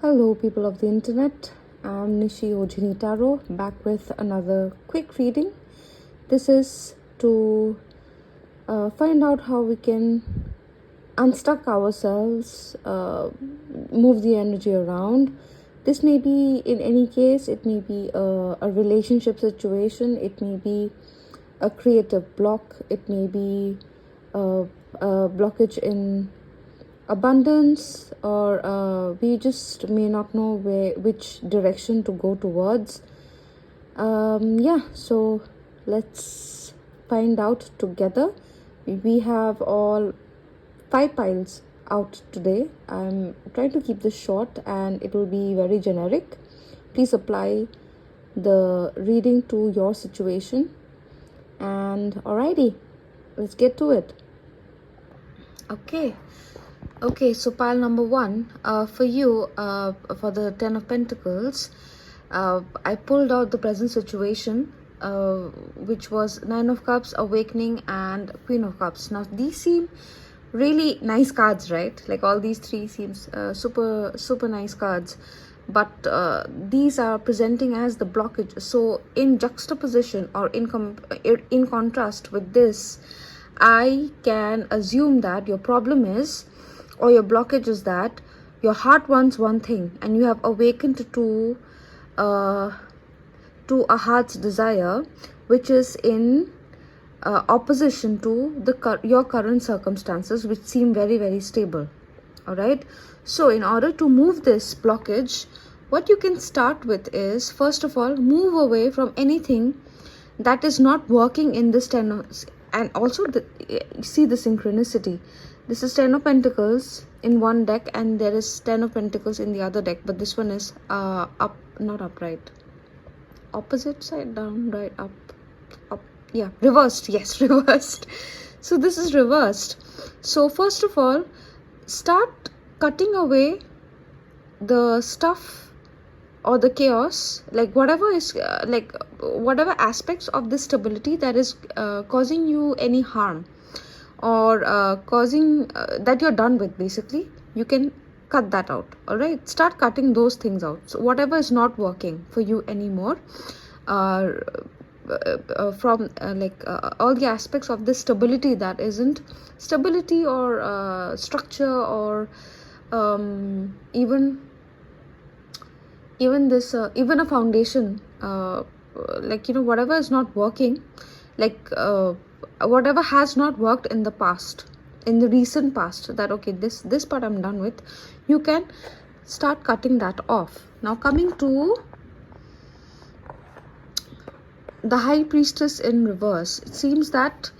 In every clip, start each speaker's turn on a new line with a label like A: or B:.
A: Hello, people of the internet. I'm Nishi Ojhini back with another quick reading. This is to find out how we can unstuck ourselves, move the energy around. This may be, in any case, it may be a relationship situation, it may be a creative block, it may be a blockage in abundance, or we just may not know which direction to go towards. So let's find out together. We have all 5 piles out today. I'm trying to keep this short and it will be very generic. Please apply the reading to your situation. And alrighty, let's get to it. Okay, so pile number 1, for you, for the 10 of Pentacles, I pulled out the present situation, which was 9 of Cups, Awakening, and Queen of Cups. Now, these seem really nice cards, right? Like all these 3 seems super nice cards. But these are presenting as the blockage. So, in juxtaposition or in contrast with this, I can assume that your problem is, or your blockage is, that your heart wants one thing and you have awakened to a heart's desire which is in opposition to your current circumstances, which seem very stable. All right, so in order to move this blockage, what you can start with is, first of all, move away from anything that is not working in this 10. And also see the synchronicity. This is 10 of Pentacles in one deck and there is 10 of Pentacles in the other deck, but this one is up, not upright, opposite side down, right, up, yeah, reversed. Yes, reversed. So this is reversed. So first of all, start cutting away the stuff or the chaos, like whatever is whatever aspects of this stability that is causing you any harm, or causing that you're done with. Basically, you can cut that out. All right, start cutting those things out. So whatever is not working for you anymore, from all the aspects of this stability that isn't stability, or structure, or even even a foundation, whatever is not working, whatever has not worked in the past, in the recent past, that okay, this part I'm done with, you can start cutting that off. Now, coming to the High Priestess in reverse, it seems that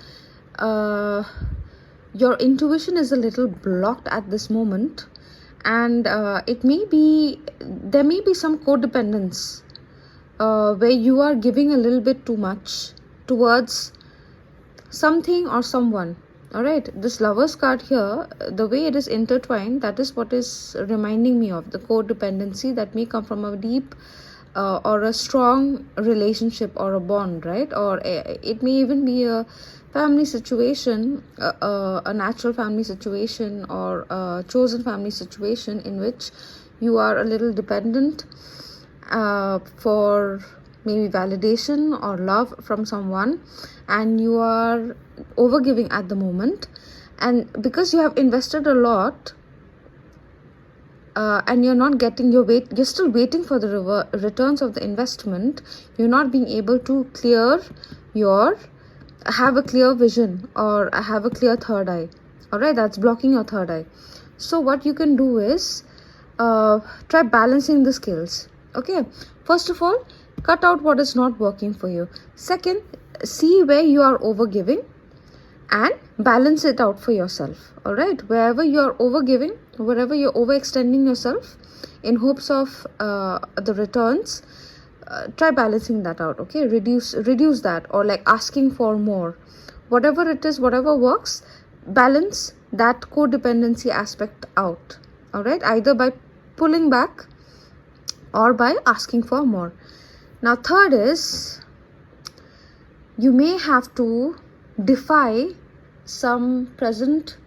A: your intuition is a little blocked at this moment, and there may be some codependence, where you are giving a little bit too much towards something or someone. All right, this Lovers card here, the way it is intertwined, that is what is reminding me of the codependency that may come from a deep or a strong relationship or a bond, right? Or it may even be a family situation, a natural family situation, or a chosen family situation in which you are a little dependent for maybe validation or love from someone, and you are overgiving at the moment, and because you have invested a lot, and you're not getting you're still waiting for the returns of the investment, you're not being able to have a clear vision, or have a clear third eye. All right, that's blocking your third eye. So what you can do is try balancing the scales. Okay, first of all, cut out what is not working for you. Second, see where you are overgiving and balance it out for yourself. All right, wherever you are overgiving, wherever you're overextending yourself in hopes of the returns, try balancing that out. Okay, reduce that, or like asking for more, whatever it is, whatever works, balance that codependency aspect out. All right, either by pulling back or by asking for more. Now, third is, you may have to defy some present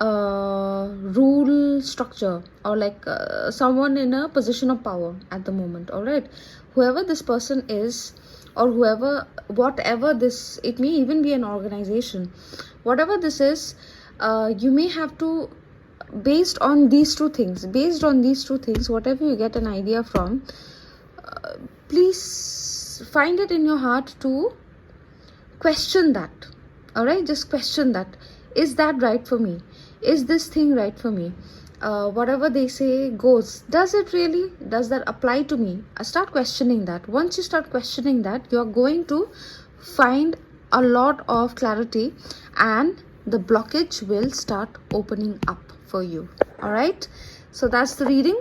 A: rule structure, or like someone in a position of power at the moment. All right, whoever this person is, or whatever this, it may even be an organization, whatever this is, you may have to, based on these two things, whatever you get an idea from, please find it in your heart to question that. All right, just question that. Is that right for me? Is this thing right for me? Whatever they say goes. Does it really? Does that apply to me? Start questioning that. Once you start questioning that, you're going to find a lot of clarity, and the blockage will start opening up for you. All right, so that's the reading.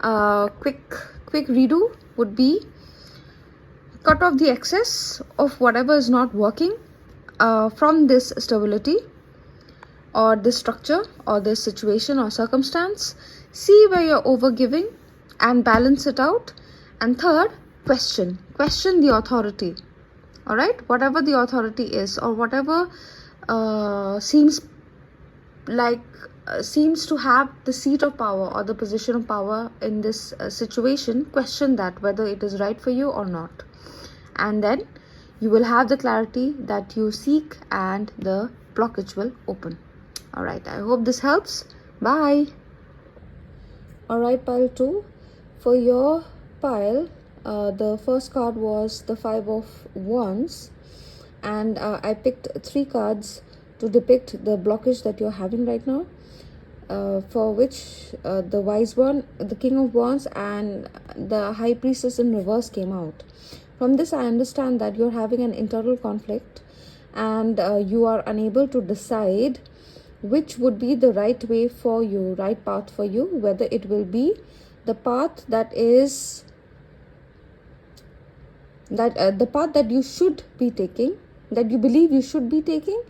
A: Quick redo would be: cut off the excess of whatever is not working from this stability, or this structure, or this situation or circumstance. See where you're overgiving and balance it out. And third, question the authority. All right, whatever the authority is, or whatever seems to have the seat of power or the position of power in this situation. Question that, whether it is right for you or not, and then you will have the clarity that you seek, and the blockage will open. All right, I hope this helps. Bye. All right, pile 2. For your pile, the first card was the 5 of Wands, and I picked 3 cards to depict the blockage that you're having right now, for which the Wise One, the King of Wands, and the High Priestess in reverse came out. From this, I understand that you're having an internal conflict, and you are unable to decide which would be the right way for you, right path for you, whether it will be the path that is the path that you should be taking, that you believe you should be taking,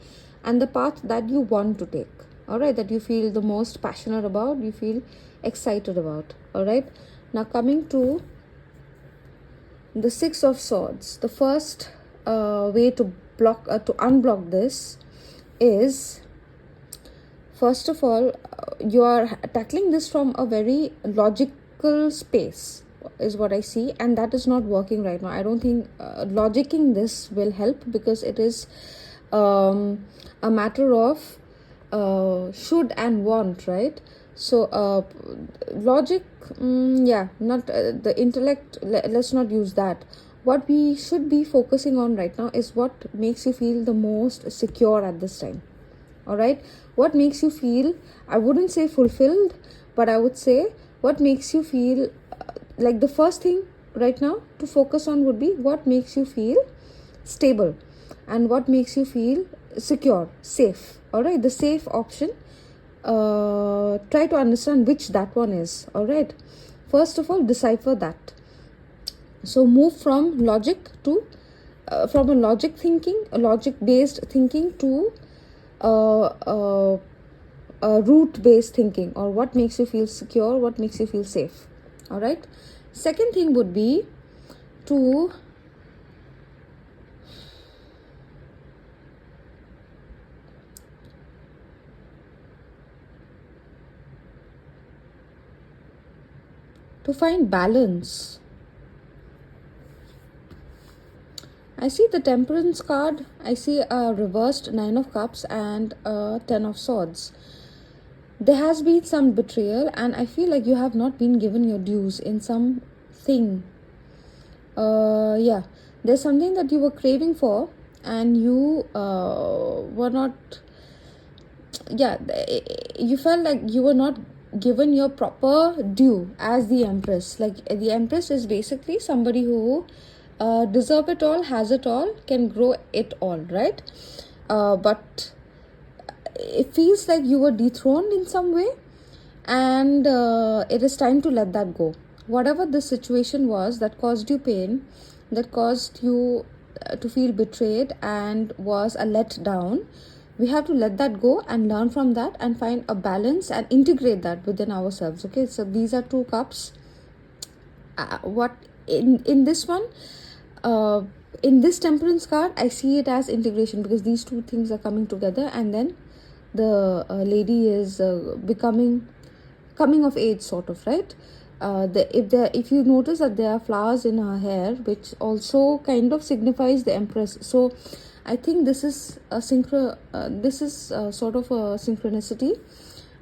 A: and the path that you want to take. All right, that you feel the most passionate about, you feel excited about. All right, now coming to the 6 of Swords. The first way to unblock this is, first of all, you are tackling this from a very logical space, is what I see, and that is not working right now. I don't think logicking this will help, because it is a matter of should and want, right? So logic, not the intellect, let's not use that. What we should be focusing on right now is what makes you feel the most secure at this time. All right, what makes you feel, I wouldn't say fulfilled, but I would say what makes you feel like the first thing right now to focus on would be what makes you feel stable, and what makes you feel secure, safe. All right, the safe option, try to understand which that one is. All right, first of all, decipher that. So move from logic to from a logic based thinking to root based thinking, or what makes you feel secure, what makes you feel safe. All right, second thing would be to find balance. I see the Temperance card, I see a reversed 9 of Cups and a 10 of Swords. There has been some betrayal, and I feel like you have not been given your dues in something. There's something that you were craving for, and you were not, you felt like you were not given your proper due as the Empress. Like, the Empress is basically somebody who deserve it all, has it all, can grow it all, right? But it feels like you were dethroned in some way, and it is time to let that go. Whatever the situation was that caused you pain, that caused you to feel betrayed and was a letdown, we have to let that go and learn from that and find a balance and integrate that within ourselves. Okay, so these are 2 cups. What in this one, in this Temperance card, I see it as integration, because these 2 things are coming together, and then the lady is coming of age, sort of, right? If you notice that there are flowers in her hair, which also kind of signifies the Empress. So I think this is sort of a synchronicity.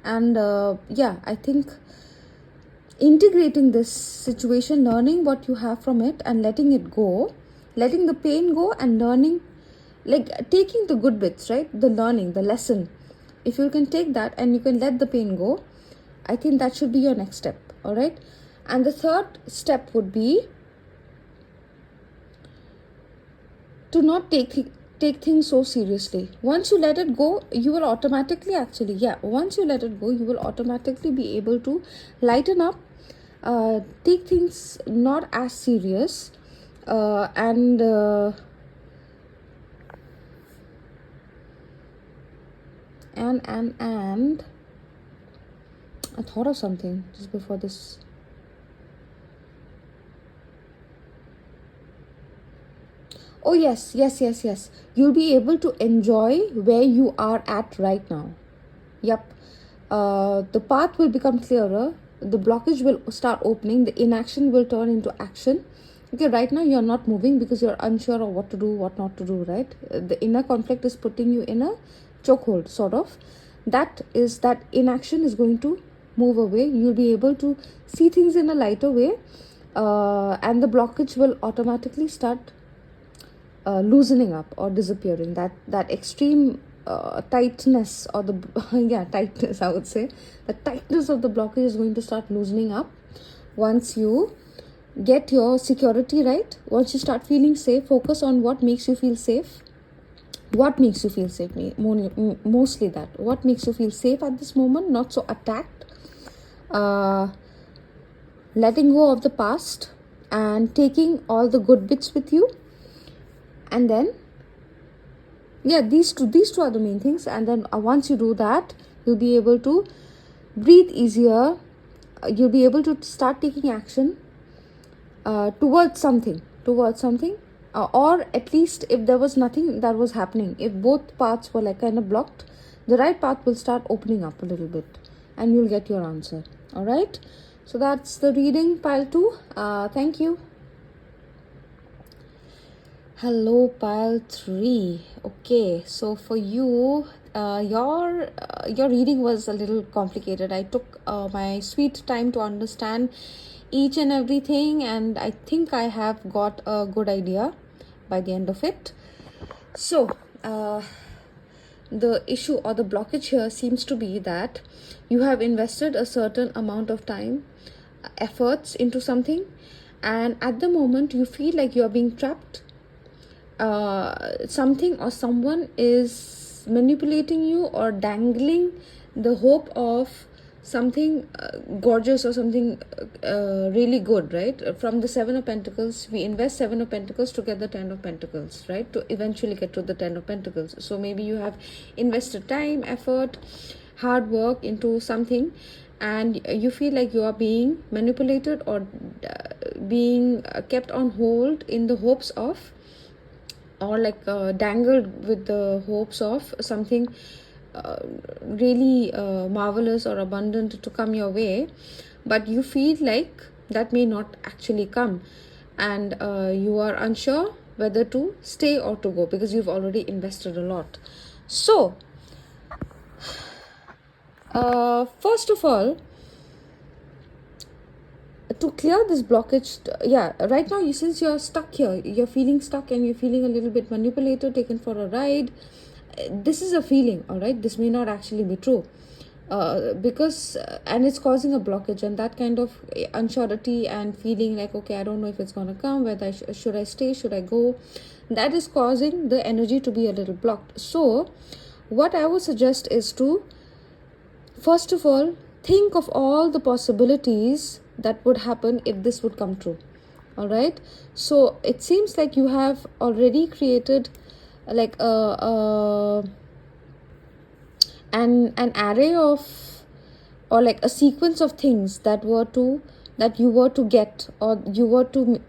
A: And yeah, I think integrating this situation, learning what you have from it and letting it go, letting the pain go, and learning, like taking the good bits, right? The learning, the lesson. If you can take that and you can let the pain go, I think that should be your next step. All right. And the third step would be to not take things so seriously. Once you let it go, you will automatically once you let it go, you will automatically be able to lighten up, take things not as serious, and I thought of something just before this. Oh yes. You'll be able to enjoy where you are at right now. Yep. The path will become clearer. The blockage will start opening. The inaction will turn into action. Okay, right now you're not moving because you're unsure of what to do, what not to do, right? The inner conflict is putting you in a chokehold, sort of. That inaction is going to move away. You'll be able to see things in a lighter way, and the blockage will automatically start loosening up or disappearing. That extreme tightness, or the tightness, I would say, the tightness of the blockage is going to start loosening up once you get your security right. Once you start feeling safe, focus on what makes you feel safe. What makes you feel safe? Mostly that. What makes you feel safe at this moment, not so attacked. Letting go of the past and taking all the good bits with you. And then, these two are the main things. And then once you do that, you'll be able to breathe easier. You'll be able to start taking action towards something, or at least if there was nothing that was happening, if both paths were like kind of blocked, the right path will start opening up a little bit and you'll get your answer. All right, so that's the reading, pile 2. Thank you. Hello, pile 3. Okay, so for you, your reading was a little complicated. I took my sweet time to understand each and everything, and I think I have got a good idea by the end of it. So the issue or the blockage here seems to be that you have invested a certain amount of time, efforts into something, and at the moment you feel like you are being trapped. Something or someone is manipulating you or dangling the hope of something gorgeous or something really good, right? From the 7 of Pentacles, we invest 7 of Pentacles to get the 10 of Pentacles, right? To eventually get to the 10 of Pentacles. So maybe you have invested time, effort, hard work into something, and you feel like you are being manipulated or being kept on hold in the hopes of, or like dangled with the hopes of something really marvelous or abundant to come your way, but you feel like that may not actually come, and you are unsure whether to stay or to go because you've already invested a lot. So first of all, to clear this blockage, right now, since you're stuck here, you're feeling stuck and you're feeling a little bit manipulated, taken for a ride. This is a feeling, all right? This may not actually be true, because and it's causing a blockage, and that kind of unsurety and feeling like, okay, I don't know if it's gonna come, whether should I stay, should I go, that is causing the energy to be a little blocked. So what I would suggest is to, first of all, think of all the possibilities that would happen if this would come true. All right, so it seems like you have already created like an array of, or like a sequence of things that you were to get, or you were to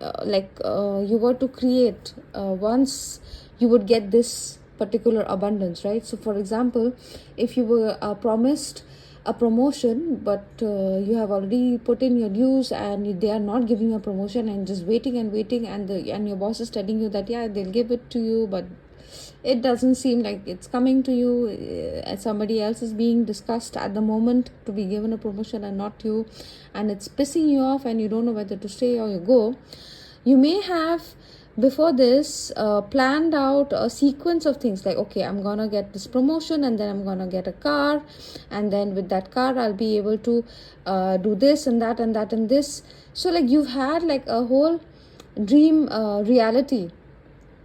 A: you were to create once you would get this particular abundance, right? So for example, if you were promised a promotion, but you have already put in your dues and they are not giving you a promotion, and just waiting and waiting, and your boss is telling you that yeah, they'll give it to you, but it doesn't seem like it's coming to you. Somebody else is being discussed at the moment to be given a promotion and not you, and it's pissing you off and you don't know whether to stay or you go. You may have before this planned out a sequence of things, like okay, I'm gonna get this promotion, and then I'm gonna get a car, and then with that car I'll be able to do this and that and that and this. So like you've had like a whole dream reality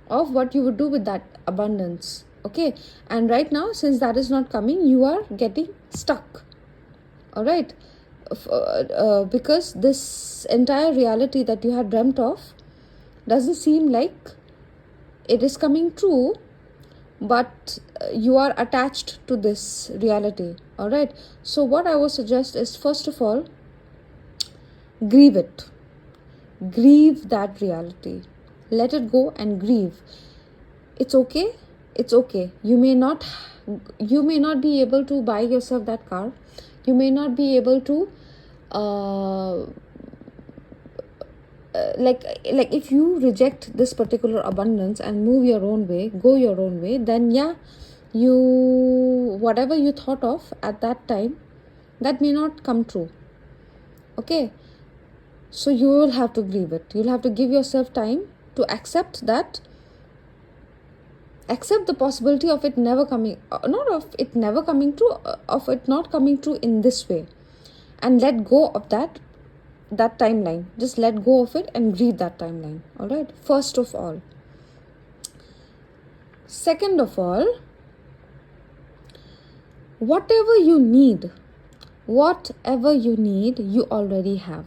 A: of what you would do with that abundance. Okay, and right now, since that is not coming, you are getting stuck. All right, because this entire reality that you had dreamt of doesn't seem like it is coming true, but you are attached to this reality. All right, so what I would suggest is, first of all, grieve it. Grieve that reality. Let it go and grieve. It's okay. It's okay. You may not be able to buy yourself that car. You may not be able to like if you reject this particular abundance and move your own way, go your own way, then yeah, you, whatever you thought of at that time, that may not come true. Okay, so you will have to grieve it. You'll have to give yourself time to accept that, accept the possibility of it never coming, not of it never coming true, of it not coming true in this way, and let go of that timeline. Just let go of it and grieve that timeline. All right, first of all. Second of all, whatever you need, you already have.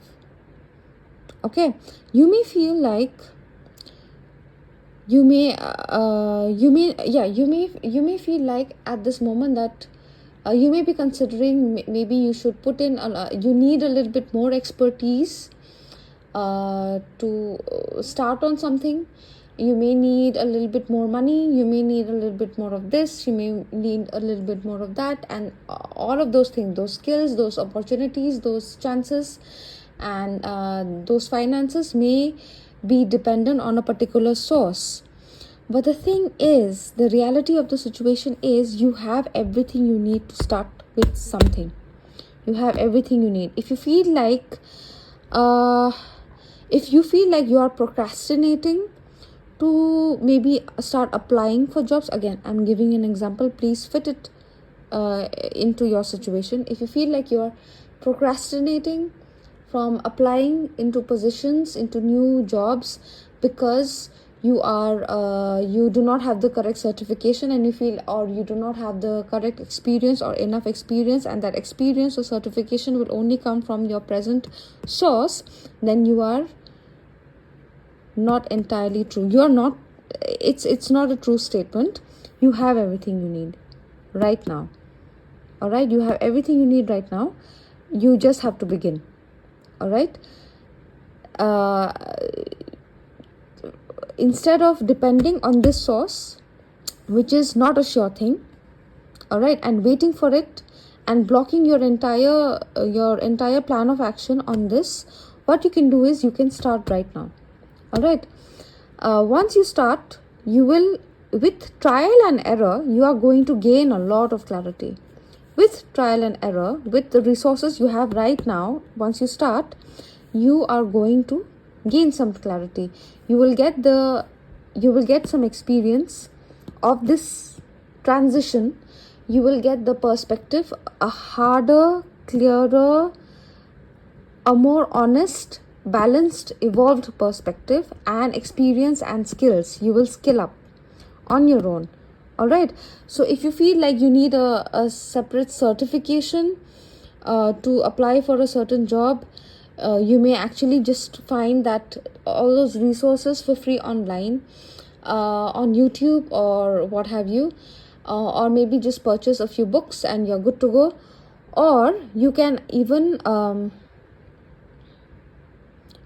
A: Okay, you may feel like you may feel like at this moment that you may be considering maybe you should put in you need a little bit more expertise to start on something. You may need a little bit more money, you may need a little bit more of this, you may need a little bit more of that, and all of those things, those skills, those opportunities, those chances, and those finances may be dependent on a particular source. But the thing is, the reality of the situation is, you have everything you need to start with something. You have everything you need. If you feel like you are procrastinating to maybe start applying for jobs, again, I'm giving an example, please fit it into your situation. If you feel like you are procrastinating from applying into positions, into new jobs, because you do not have the correct certification, and you feel, or you do not have the correct experience or enough experience, and that experience or certification will only come from your present source, then you are not entirely true. You are not, it's not a true statement. You have everything you need right now. All right, you have everything you need right now. You just have to begin. All right, instead of depending on this source, which is not a sure thing, all right, and waiting for it and blocking your entire plan of action on this, what you can do is you can start right now. All right, once you start, you will, with trial and error, you are going to gain a lot of clarity. With trial and error, with the resources you have right now, once you start, you are going to gain some clarity. You will get some experience of this transition. You will get the perspective, a harder, clearer, a more honest, balanced, evolved perspective, and experience and skills. You will skill up on your own. All right, so if you feel like you need a separate certification to apply for a certain job, you may actually just find that all those resources for free online on YouTube or what have you, or maybe just purchase a few books and you're good to go. Or you can even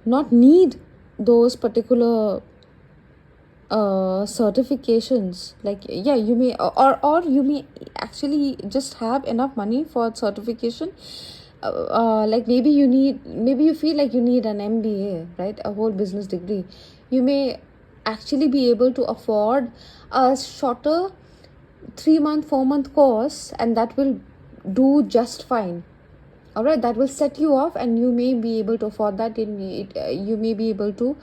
A: not need those particular certifications. Like, yeah, you may, or you may actually just have enough money for certification. Like maybe you feel like you need an MBA, right? A whole business degree. You may actually be able to afford a shorter 3-month, 4-month course, and that will do just fine. All right, that will set you off, and you may be able to afford that. You may be able to,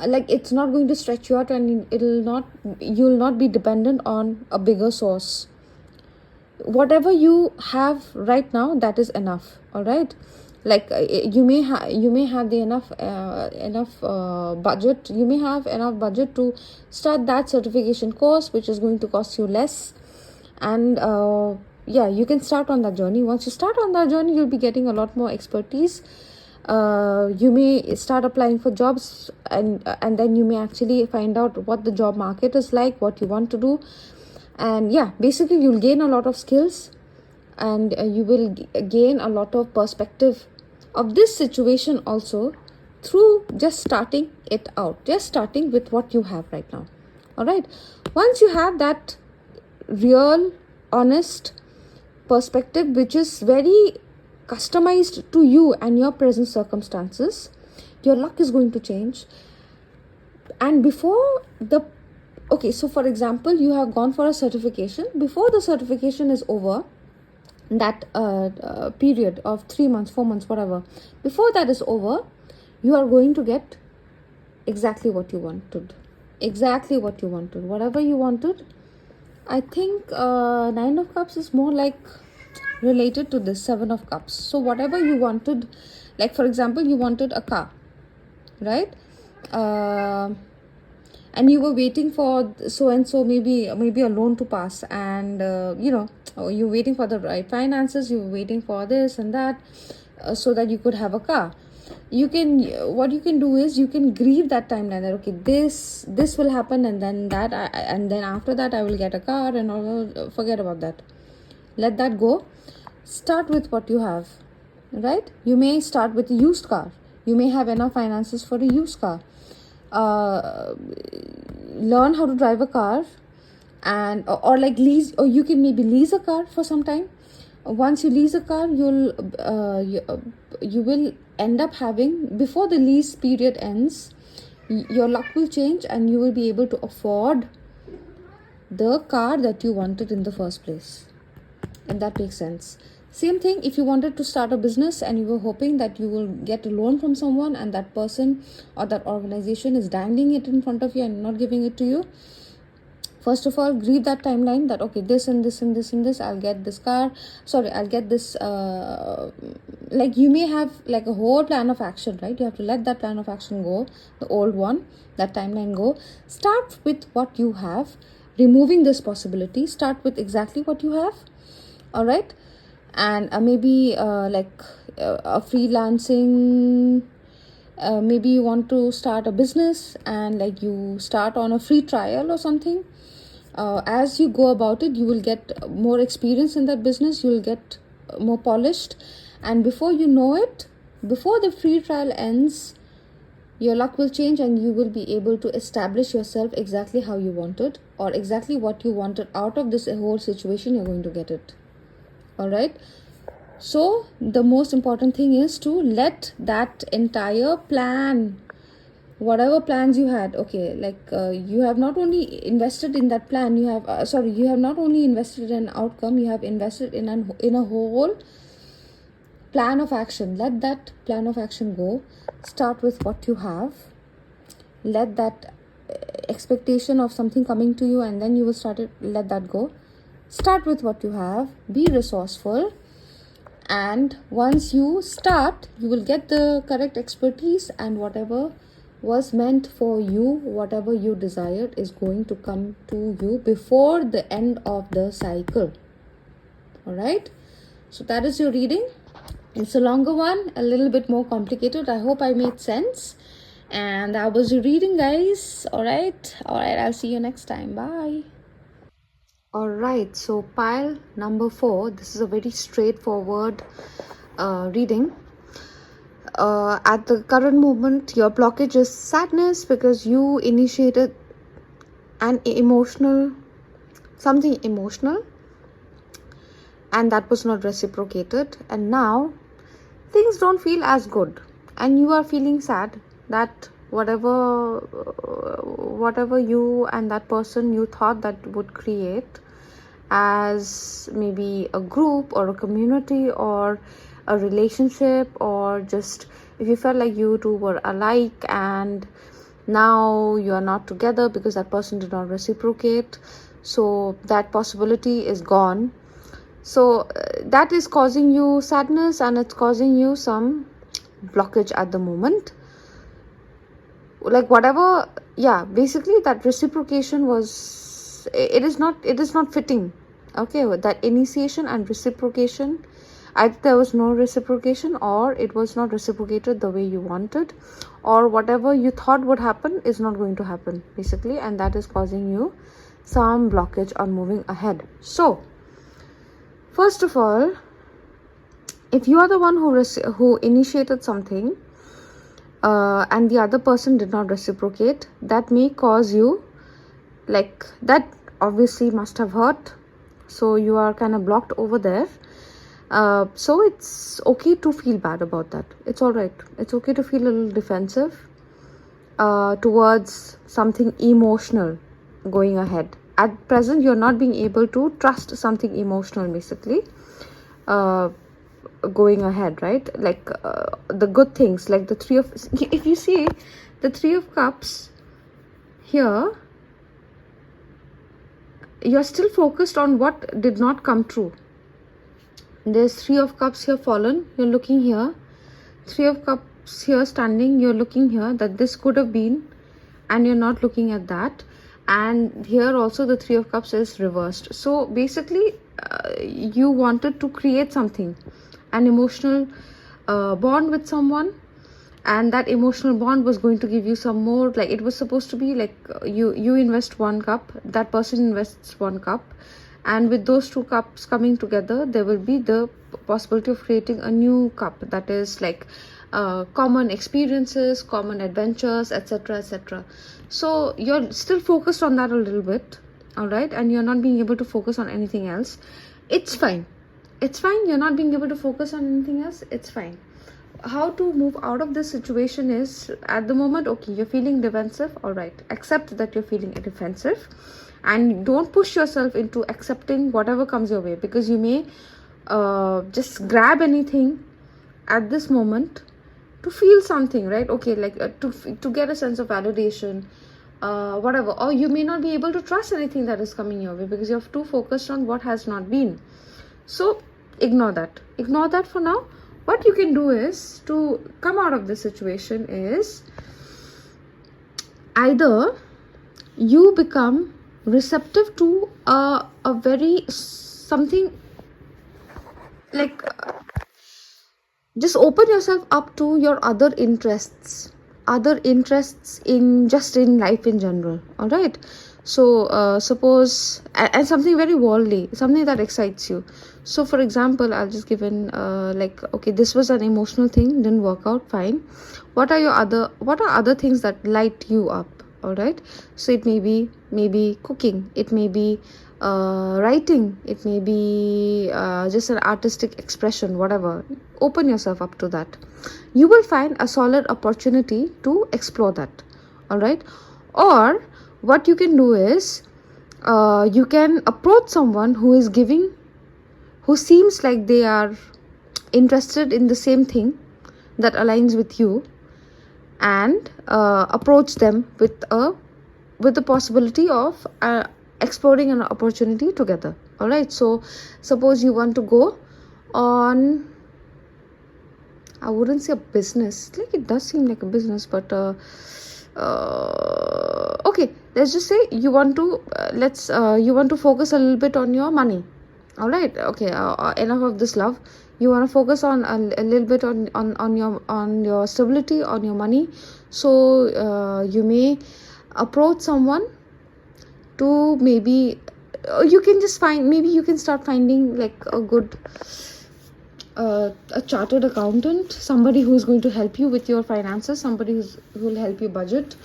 A: like, it's not going to stretch you out, and you'll not be dependent on a bigger source. Whatever you have right now, that is enough. All right, like you may have the enough budget. You may have enough budget to start that certification course, which is going to cost you less. And yeah, you can start on that journey. Once you start on that journey, you'll be getting a lot more expertise. You may start applying for jobs, and then you may actually find out what the job market is like, what you want to do. And yeah, basically you'll gain a lot of skills, and you will gain a lot of perspective of this situation also, through just starting it out, just starting with what you have right now. All right, once you have that real, honest perspective, which is very customized to you and your present circumstances, your luck is going to change. And before the okay, so for example, you have gone for a certification. Before the certification is over, that period of 3 months, 4 months, whatever, before that is over, you are going to get exactly what you wanted. Whatever you wanted. I think 9 of Cups is more like related to this 7 of Cups. So whatever you wanted, like for example, you wanted a car, right? And you were waiting for so and so, maybe a loan to pass, and you're waiting for the right finances, you were waiting for this and that, so that you could have a car. What you can do is you can grieve that timeline, that okay, this will happen, and then that and then after that I will get a car, and all. Forget about that, let that go. Start with what you have, right? You may start with a used car. You may have enough finances for a used car. Learn how to drive a car, and or like lease, or you can maybe lease a car for some time. Once you lease a car, you will end up having, before the lease period ends, your luck will change, and you will be able to afford the car that you wanted in the first place. And that makes sense. Same thing if you wanted to start a business and you were hoping that you will get a loan from someone, and that person or that organization is dangling it in front of you and not giving it to you. First of all, grieve that timeline, that okay, this and this and this and this, I'll get this car, I'll get this, like you may have like a whole plan of action, right? You have to let that plan of action go, the old one, that timeline go. Start with what you have, removing this possibility. Start with exactly what you have. All right. And maybe like a freelancing, maybe you want to start a business, and like you start on a free trial or something. As you go about it, you will get more experience in that business, you will get more polished, and before you know it, before the free trial ends, your luck will change, and you will be able to establish yourself exactly how you wanted, or exactly what you wanted out of this whole situation. You're going to get it. All right. So the most important thing is to let that entire plan, whatever plans you had, okay, like you have not only invested in that plan, you have you have not only invested in an outcome, you have invested in a whole plan of action. Let that plan of action go. Start with what you have. Let that expectation of something coming to you, and then you will start it. Let that go. Start with what you have. Be resourceful. And once you start, you will get the correct expertise, and whatever was meant for you, whatever you desired, is going to come to you before the end of the cycle. All right. So that is your reading. It's a longer one, a little bit more complicated. I hope I made sense. And that was your reading, guys. All right. I'll see you next time. Bye. Alright, so pile number 4, this is a very straightforward reading. At the current moment, your blockage is sadness, because you initiated something emotional, and that was not reciprocated, and now things don't feel as good, and you are feeling sad that whatever you and that person you thought that would create as maybe a group or a community or a relationship, or just if you felt like you two were alike and now you are not together because that person did not reciprocate, so that possibility is gone. So that is causing you sadness, and it's causing you some blockage at the moment, like whatever. Yeah, basically that reciprocation was, it is not fitting. Okay, that initiation and reciprocation, either there was no reciprocation or it was not reciprocated the way you wanted, or whatever you thought would happen is not going to happen basically, and that is causing you some blockage on moving ahead. So first of all, if you are the one who initiated something and the other person did not reciprocate, that may cause you, like, that obviously must have hurt, so you are kind of blocked over there. So it's okay to feel bad about that. It's all right. It's okay to feel a little defensive towards something emotional going ahead. At present, you're not being able to trust something emotional basically going ahead, right? Like the good things, like the three of, if you see the Three of Cups here, you're still focused on what did not come true. There's Three of Cups here fallen, you're looking here. Three of Cups here standing, you're looking here that this could have been, and you're not looking at that. And here also the Three of Cups is reversed. So basically you wanted to create something, an emotional bond with someone, and that emotional bond was going to give you some more, like it was supposed to be like you invest 1 cup, that person invests 1 cup, and with those 2 cups coming together, there will be the possibility of creating a new cup, that is like common experiences, common adventures, etc, etc. So you're still focused on that a little bit, all right, and you're not being able to focus on anything else. It's fine, you're not being able to focus on anything else, it's fine. How to move out of this situation is, at the moment, okay, you're feeling defensive, all right, accept that you're feeling defensive, and don't push yourself into accepting whatever comes your way, because you may just grab anything at this moment to feel something, right? Okay, like to get a sense of validation, whatever, or you may not be able to trust anything that is coming your way because you're too focused on what has not been. So ignore that for now. What you can do is, to come out of this situation, is either you become receptive to a very something, like just open yourself up to your other interests in just in life in general, all right? So suppose, and something very worldly, something that excites you. So for example, I'll just give an like, okay, this was an emotional thing, didn't work out, fine. What are other things that light you up, all right? So it may be maybe cooking, it may be writing, it may be just an artistic expression, whatever. Open yourself up to that. You will find a solid opportunity to explore that, all right? Or what you can do is you can approach someone who seems like they are interested in the same thing that aligns with you, and approach them with the possibility of exploring an opportunity together, all right? So suppose you want to go on, I wouldn't say a business, like it does seem like a business, but okay, let's just say you want to you want to focus a little bit on your money, all right? Okay, enough of this love. You want to focus on a little bit on your stability, on your money. So you may approach someone to, maybe you can just maybe you can start finding like a good a chartered accountant, somebody who is going to help you with your finances, somebody who will help you budget,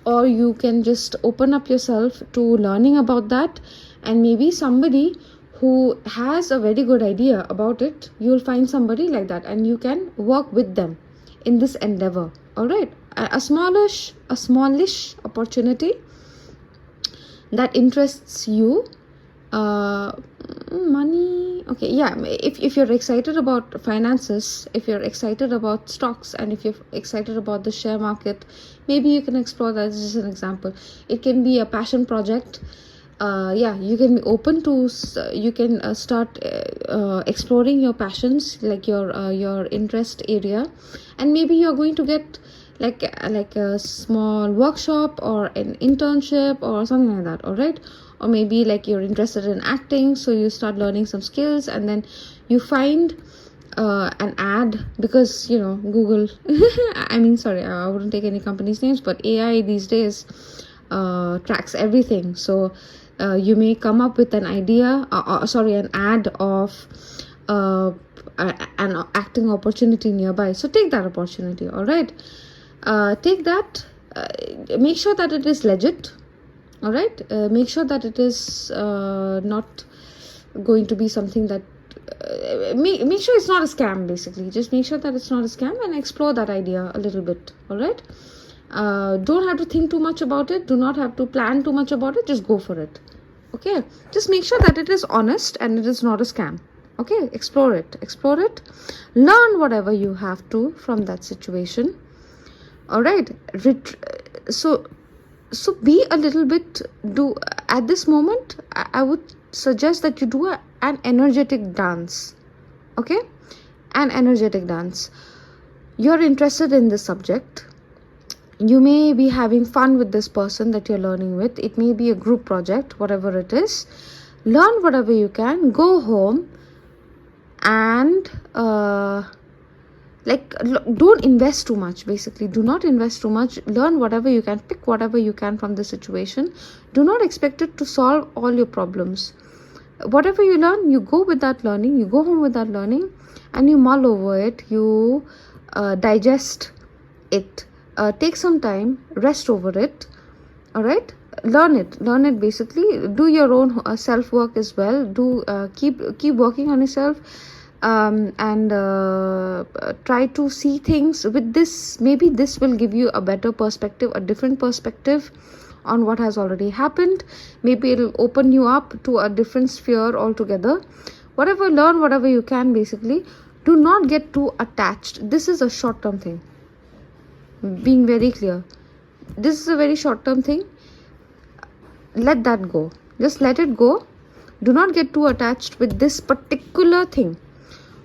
A: or you can just open up yourself to learning about that, and maybe somebody who has a very good idea about it, you'll find somebody like that and you can work with them in this endeavor. All right, a smallish opportunity that interests you. Money, okay, yeah, if you're excited about finances, if you're excited about stocks, and if you're excited about the share market, maybe you can explore that. This is an example. It can be a passion project. Yeah, you can be open to, you can start exploring your passions, like your interest area, and maybe you're going to get like a small workshop or an internship or something like that. All right, or maybe like you're interested in acting, so you start learning some skills, and then you find an ad, because Google I mean, sorry, I wouldn't take any company's names, but AI these days tracks everything. So you may come up with an idea, an ad of an acting opportunity nearby. So take that opportunity. All right, take that. Make sure that it is legit. All right, make sure that it is not going to be something that make sure it's not a scam. Basically, just make sure that it's not a scam, and explore that idea a little bit. All right, don't have to think too much about it, do not have to plan too much about it, just go for it. Okay, just make sure that it is honest and it is not a scam. Okay, explore it, learn whatever you have to from that situation. All right, so be a little bit, do at this moment, I would suggest that you do an energetic dance. Okay, an energetic dance. You're interested in this subject, you may be having fun with this person that you're learning with, it may be a group project, whatever it is. Learn whatever you can, go home, and don't invest too much. Basically, do not invest too much. Learn whatever you can, pick whatever you can from the situation. Do not expect it to solve all your problems. Whatever you learn, you go with that learning, you go home with that learning, and you mull over it, you digest it, take some time, rest over it. All right, learn it. Basically, do your own self work as well. Do keep working on yourself, and try to see things with this. Maybe this will give you a better perspective, a different perspective on what has already happened. Maybe it'll open you up to a different sphere altogether. Learn whatever you can. Basically, do not get too attached. This is a short-term thing, being very clear. This is a very short-term thing. Let that go, just let it go. Do not get too attached with this particular thing.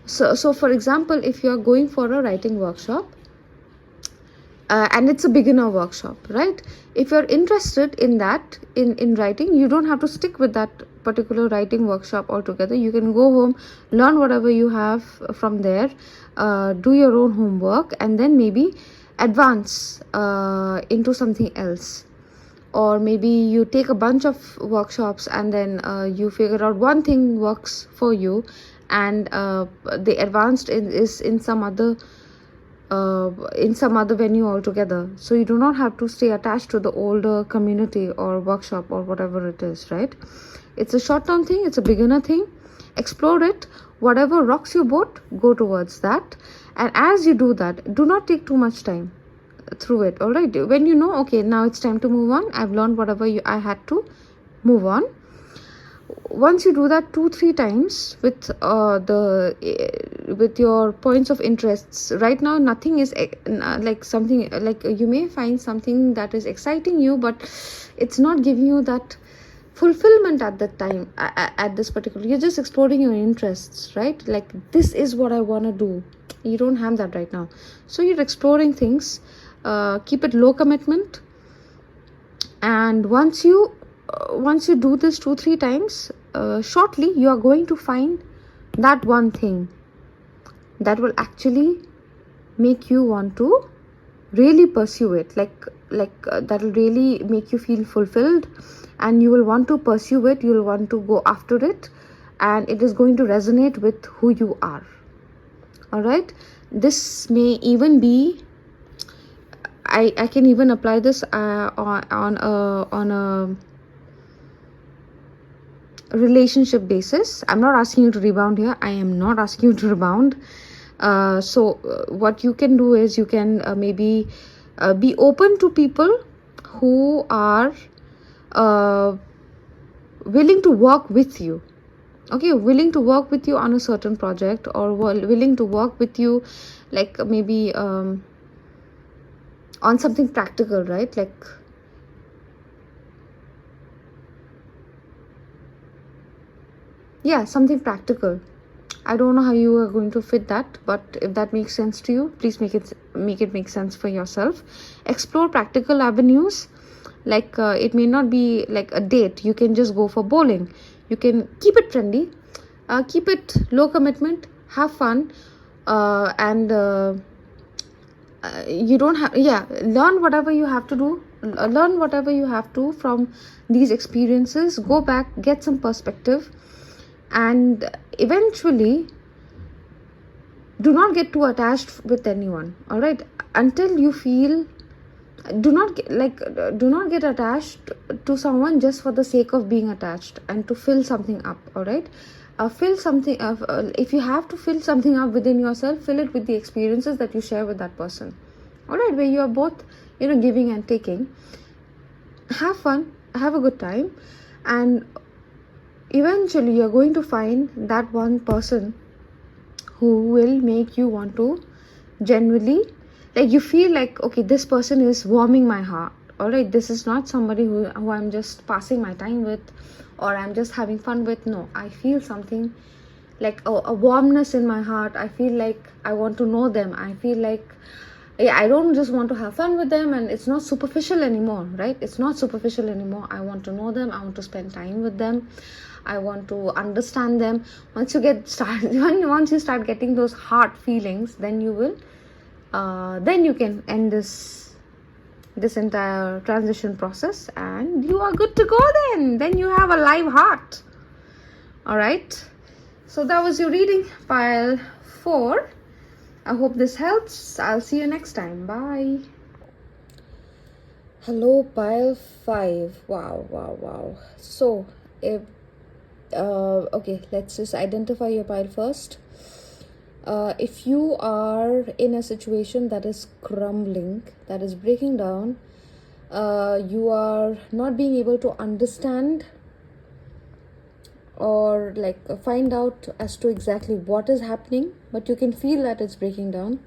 A: So for example, if you are going for a writing workshop, and it's a beginner workshop, right? If you're interested in that, in writing, you don't have to stick with that particular writing workshop altogether. You can go home, learn whatever you have from there, do your own homework, and then maybe advance into something else. Or maybe you take a bunch of workshops, and then you figure out one thing works for you, and the advanced is in some other venue altogether. So you do not have to stay attached to the older community or workshop or whatever it is, right? It's a short-term thing, it's a beginner thing. Explore it. Whatever rocks your boat, go towards that. And as you do that, do not take too much time through it. All right, when you know, okay, now it's time to move on, I've learned whatever I had to, move on. Once you do that 2-3 times with with your points of interests, right now nothing is like something, like you may find something that is exciting you, but it's not giving you that fulfillment at that time, at this particular, you're just exploring your interests, right? Like, this is what I want to do. You don't have that right now, so you're exploring things. Keep it low commitment, and once you do this 2-3 times, shortly you are going to find that one thing that will actually make you want to really pursue it, that will really make you feel fulfilled, and you will want to pursue it, you will want to go after it, and it is going to resonate with who you are. All right, this may even be, I can even apply this on a relationship basis. I'm not asking you to rebound here. I am not asking you to rebound. What you can do is you can maybe be open to people who are willing to work with you. Okay, willing to work with you on a certain project, or willing to work with you, like maybe on something practical, right? Like, yeah, something practical. I don't know how you are going to fit that, but if that makes sense to you, please make it make sense for yourself. Explore practical avenues. Like it may not be like a date. You can just go for bowling. You can keep it trendy, keep it low commitment, have fun, and you don't have, learn whatever you have to do. Learn whatever you have to from these experiences. Go back, get some perspective, and eventually do not get too attached with anyone. All right, until you feel, do not get attached to someone just for the sake of being attached and to fill something up. All right, fill something if you have to fill something up within yourself, fill it with the experiences that you share with that person. All right, where you are both giving and taking. Have fun, have a good time, and eventually you're going to find that one person who will make you want to genuinely, like, you feel like, okay, this person is warming my heart. All right, this is not somebody who I'm just passing my time with, or I'm just having fun with. No, I feel something like a warmness in my heart. I feel like I want to know them. I feel like, I don't just want to have fun with them, and it's not superficial anymore, right? It's not superficial anymore. I want to know them. I want to spend time with them. I want to understand them. Once you once you start getting those heart feelings, then you will then you can end this entire transition process, and you are good to go. Then you have a live heart. All right, so that was your reading, pile 4. I hope this helps. I'll see you next time. Bye. Hello, pile 5. Wow. So if okay, let's just identify your pile first. If you are in a situation that is crumbling, that is breaking down, you are not being able to understand or like find out as to exactly what is happening, but you can feel that it's breaking down.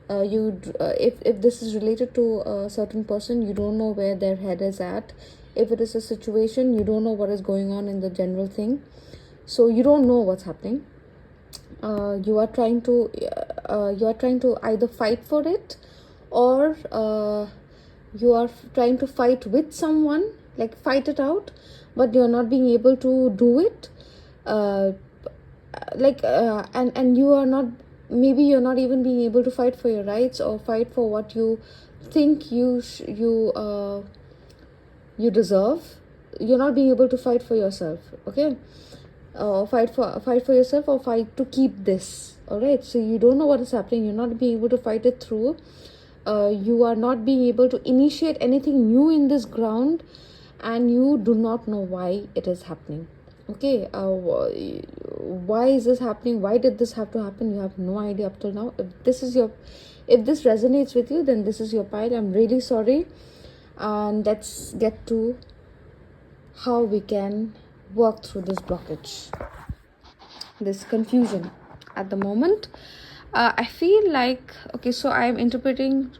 A: If this is related to a certain person, you don't know where their head is at. If it is a situation, you don't know what is going on in the general thing, so you don't know what's happening. You are trying to either fight for it, or you are trying to fight with someone, like fight it out, but you're not being able to do it. And you are not, maybe you're not even being able to fight for your rights or fight for what you think you deserve. You're not being able to fight for yourself. Okay, fight for yourself, or fight to keep this. All right, so you don't know what is happening. You're not being able to fight it through. You are not being able to initiate anything new in this ground, and you do not know why it is happening. Okay, why is this happening? Why did this have to happen? You have no idea up till now. If this resonates with you, then this is your pile. I'm really sorry, and let's get to how we can work through this blockage, this confusion at the moment. I feel like, okay, so I'm interpreting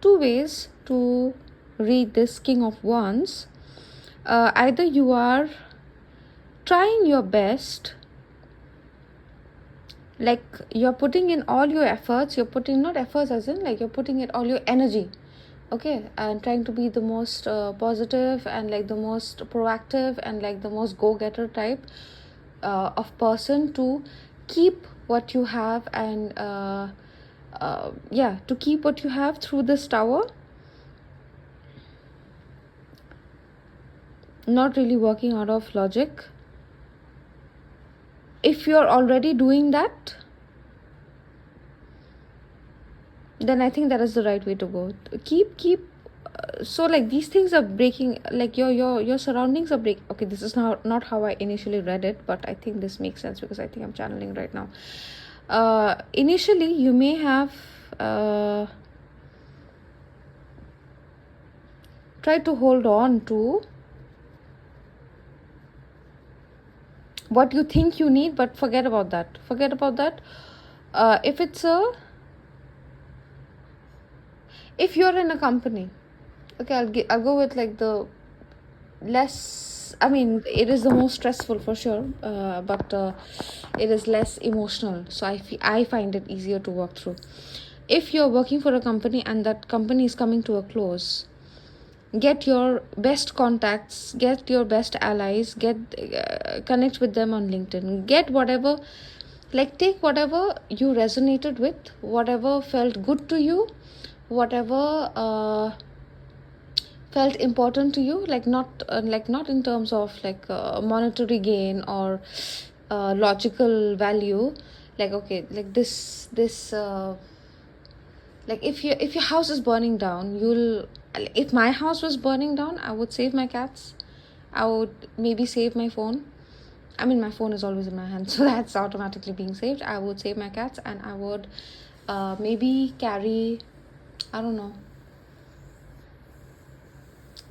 A: two ways to read this King of Wands. Either you are trying your best, like you're putting in all your efforts, you're putting, not efforts as in like you're putting in all your energy, okay, and trying to be the most positive and like the most proactive and like the most go-getter type of person to keep what you have, and to keep what you have through this tower. Not really working out of logic. If you're already doing that, then I think that is the right way to go. Keep so like these things are breaking, like your surroundings are break. Okay, this is not how I initially read it, but I think this makes sense because I think I'm channeling right now. Initially you may have tried to hold on to what you think you need, but forget about that. If you're in a company, okay, I'll go with like the less, I mean, it is the most stressful for sure, but it is less emotional, so I find it easier to work through. If you're working for a company and that company is coming to a close, get your best contacts, get your best allies, get connect with them on LinkedIn, get whatever, like take whatever you resonated with, whatever felt good to you, whatever felt important to you, like not in terms of like monetary gain or logical value, like okay, like this like if your house is burning down, if my house was burning down, I would save my cats, I would maybe save my phone. I mean, my phone is always in my hand, so that's automatically being saved. I would save my cats, and I would maybe carry, I don't know,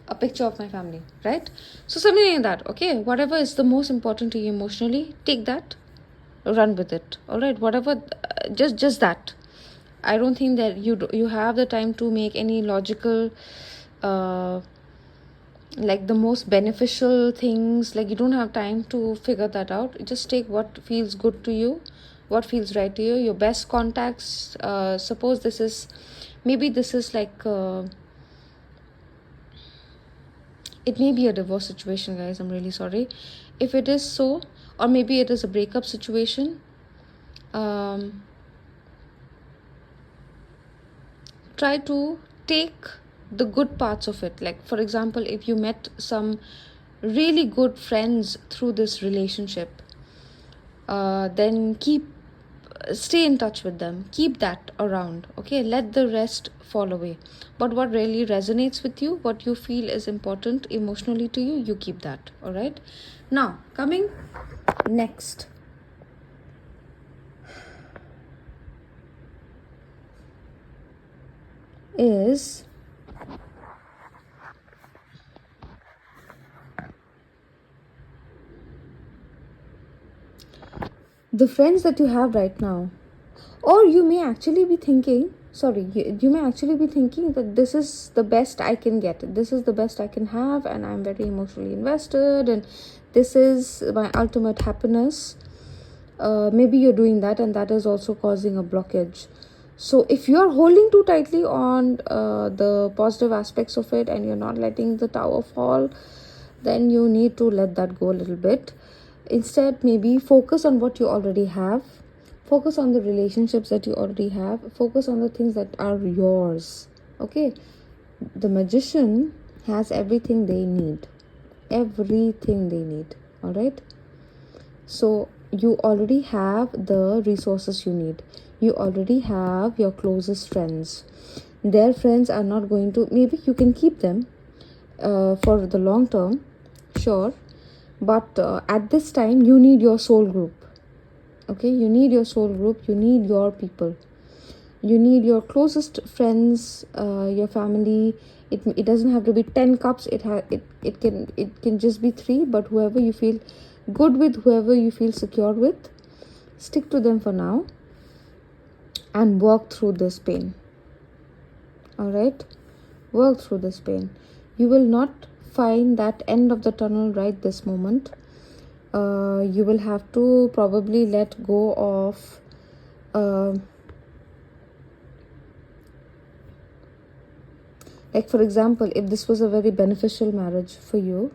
A: a picture of my family, right? So something like that. Okay, whatever is the most important to you emotionally, take that, run with it. All right, whatever, just that. I don't think that you have the time to make any logical like the most beneficial things, like you don't have time to figure that out. Just take what feels good to you, what feels right to you, your best contacts. Suppose this is like it may be a divorce situation, guys, I'm really sorry if it is so, or maybe it is a breakup situation. Try to take the good parts of it. Like for example, if you met some really good friends through this relationship, then stay in touch with them, keep that around. Okay, let the rest fall away, but what really resonates with you, what you feel is important emotionally to you, you keep that. All right, now coming next is the friends that you have right now. Or you may actually be thinking, you may actually be thinking that this is the best I can get, this is the best I can have, and I'm very emotionally invested, and this is my ultimate happiness. Maybe you're doing that, and that is also causing a blockage. So if you're holding too tightly on the positive aspects of it and you're not letting the tower fall, then you need to let that go a little bit. Instead, maybe focus on what you already have, focus on the relationships that you already have, focus on the things that are yours. Okay, the magician has everything they need, all right? So you already have the resources you need, you already have your closest friends. Their friends are not going to, maybe you can keep them for the long term, sure, but at this time you need your soul group. Okay, you need your soul group, you need your people, you need your closest friends, your family. It doesn't have to be 10 cups, it can just be 3, but whoever you feel good with, whoever you feel secure with, stick to them for now and work through this pain. All right, work through this pain. You will not find that end of the tunnel right this moment. You will have to probably let go of like for example, if this was a very beneficial marriage for you,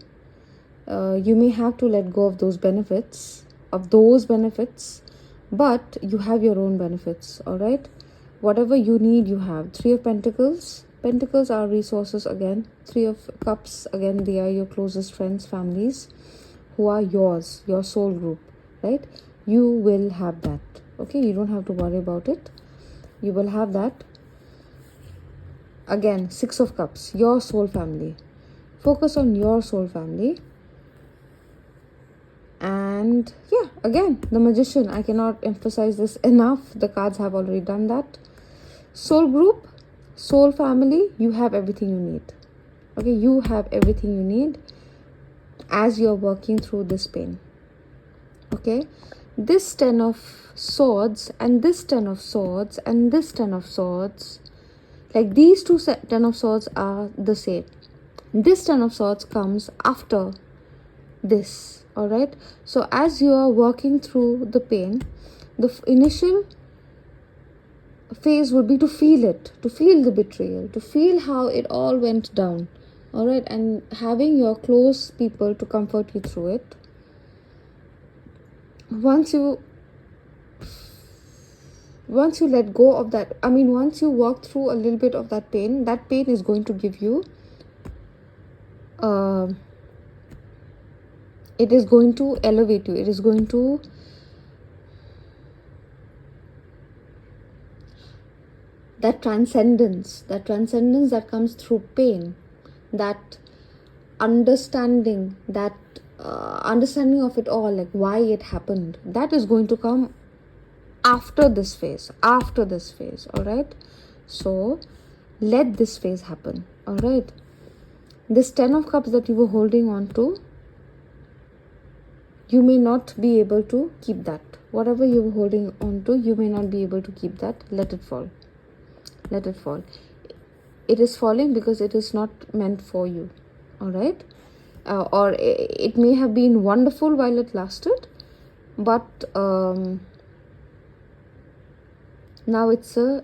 A: you may have to let go of those benefits, but you have your own benefits. All right, whatever you need you have. 3 of Pentacles are resources again. 3 of Cups, again, they are your closest friends, families, who are yours, your soul group, right? You will have that. Okay, you don't have to worry about it, you will have that. Again, Six of Cups, your soul family. Focus on your soul family. And yeah, again, the Magician. I cannot emphasize this enough. The cards have already done that. Soul group, soul family, you have everything you need. Okay, you have everything you need as you're working through this pain. Okay, this 10 of swords and this 10 of swords and this 10 of swords, like these two 10 of swords are the same. This 10 of swords comes after this. All right, so as you are working through the pain, the initial phase would be to feel it, to feel the betrayal, to feel how it all went down. All right, and having your close people to comfort you through it. Once you let go of that, once you walk through a little bit of that pain is going to give you it is going to elevate you. It is going to that transcendence that comes through pain, that understanding, that understanding of it all, like why it happened, that is going to come after this phase. All right, so let this phase happen. All right, this 10 of Cups that you were holding on to, you may not be able to keep that. Whatever you were holding on to, you may not be able to keep that. Let it fall. It is falling because it is not meant for you. All right, or it may have been wonderful while it lasted, but now it's the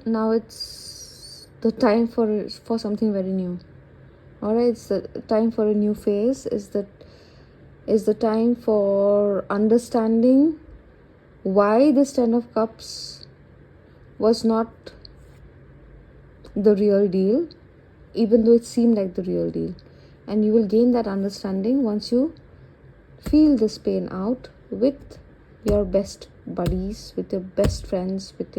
A: time for something very new. All right, it's the time for a new phase. Is the time for understanding why this 10 of Cups was not the real deal, even though it seemed like the real deal. And you will gain that understanding once you feel this pain out with your best buddies, with your best friends, with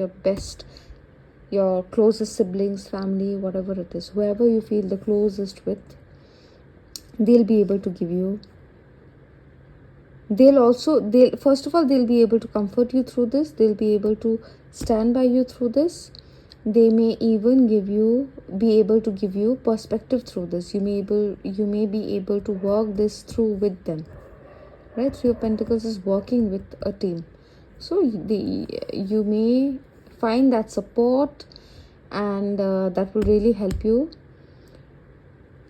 A: your closest siblings, family, whatever it is, whoever you feel the closest with, they'll be able to give you. First of all, they'll be able to comfort you through this. They'll be able to stand by you through this. They may even be able to give you perspective through this. You may be able to work this through with them. Right? Three of Pentacles is working with a team. So you may find that support, and that will really help you.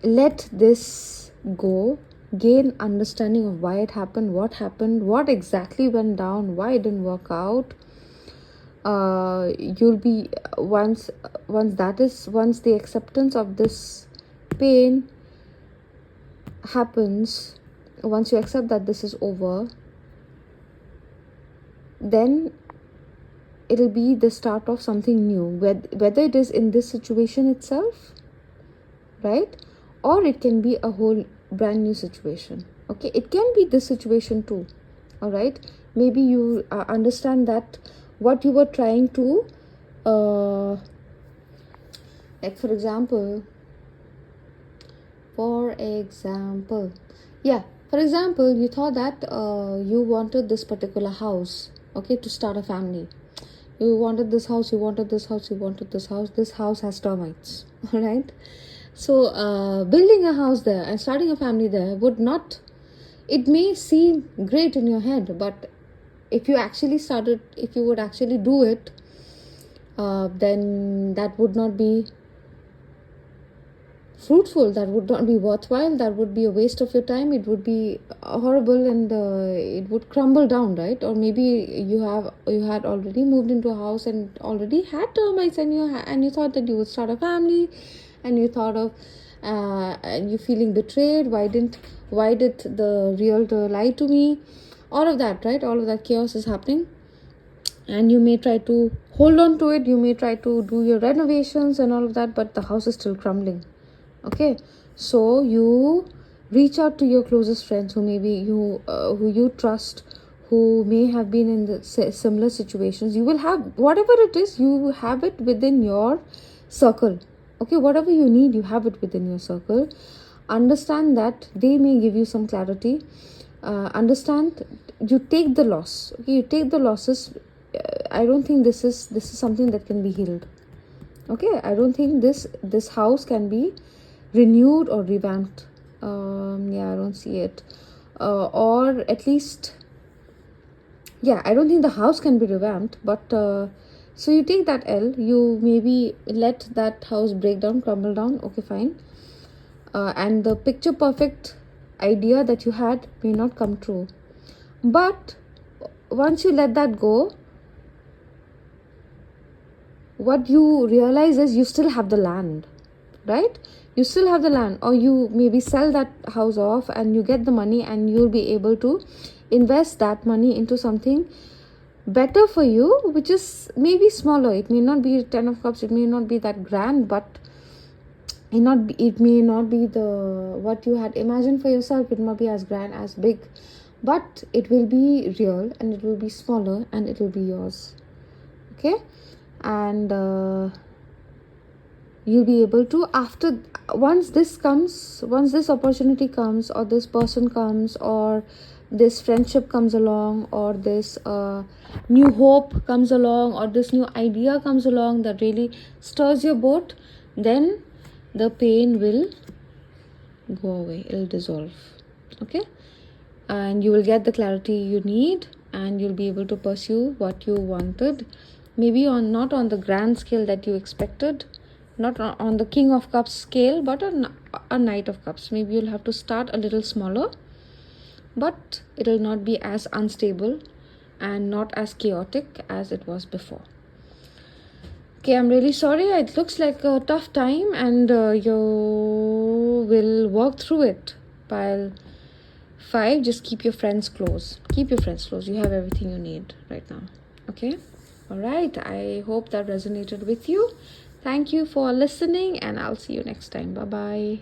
A: Let this go. Gain understanding of why it happened, what exactly went down, why it didn't work out. You'll be once the acceptance of this pain happens, once you accept that this is over, then it'll be the start of something new, whether it is in this situation itself, right, or it can be a whole brand new situation. Okay, it can be this situation too. All right, maybe you understand that what you were trying to like for example, you thought that you wanted this particular house, okay, to start a family. You wanted this house. This house has termites. All right, so building a house there and starting a family there it may seem great in your head, but if you would actually do it, then that would not be fruitful, that would not be worthwhile, that would be a waste of your time. It would be horrible, and it would crumble down, right? Or maybe you had already moved into a house and already had termites, and you thought that you would start a family, and you thought of and you feeling betrayed. Why did the realtor lie to me? All of that, right? All of that chaos is happening, and you may try to hold on to it. You may try to do your renovations and all of that, but the house is still crumbling. Okay, so you reach out to your closest friends who you trust, who may have been in the similar situations. You will have whatever it is, you have it within your circle. Okay, whatever you need, you have it within your circle. Understand that they may give you some clarity. Understand, you take the loss. Okay, you take the losses. I don't think this is something that can be healed. Okay, I don't think this house can be renewed or revamped. Yeah, I don't see it. Or at least, yeah, I don't think the house can be revamped. But so you take that L. You maybe let that house break down, crumble down. Okay, fine. And the picture perfect idea that you had may not come true. But once you let that go, what you realize is you still have the land, right? You still have the land, or you maybe sell that house off and you get the money, and you'll be able to invest that money into something better for you, which is maybe smaller. It may not be 10 of cups, it may not be that grand, but it may not be the what you had imagined for yourself. It might be as grand, as big, but it will be real, and it will be smaller, and it will be yours. Okay, and you'll be able to, after once this opportunity comes, or this person comes, or this friendship comes along, or this new hope comes along, or this new idea comes along that really stirs your boat, then the pain will go away, it'll dissolve. Okay, and you will get the clarity you need, and you'll be able to pursue what you wanted, maybe not on the grand scale that you expected, not on the King of Cups scale, but on a Knight of Cups. Maybe you'll have to start a little smaller, but it'll not be as unstable and not as chaotic as it was before. Okay, I'm really sorry. It looks like a tough time, and you will work through it. Pile 5, just keep your friends close. Keep your friends close. You have everything you need right now. Okay? Alright, I hope that resonated with you. Thank you for listening, and I'll see you next time. Bye-bye.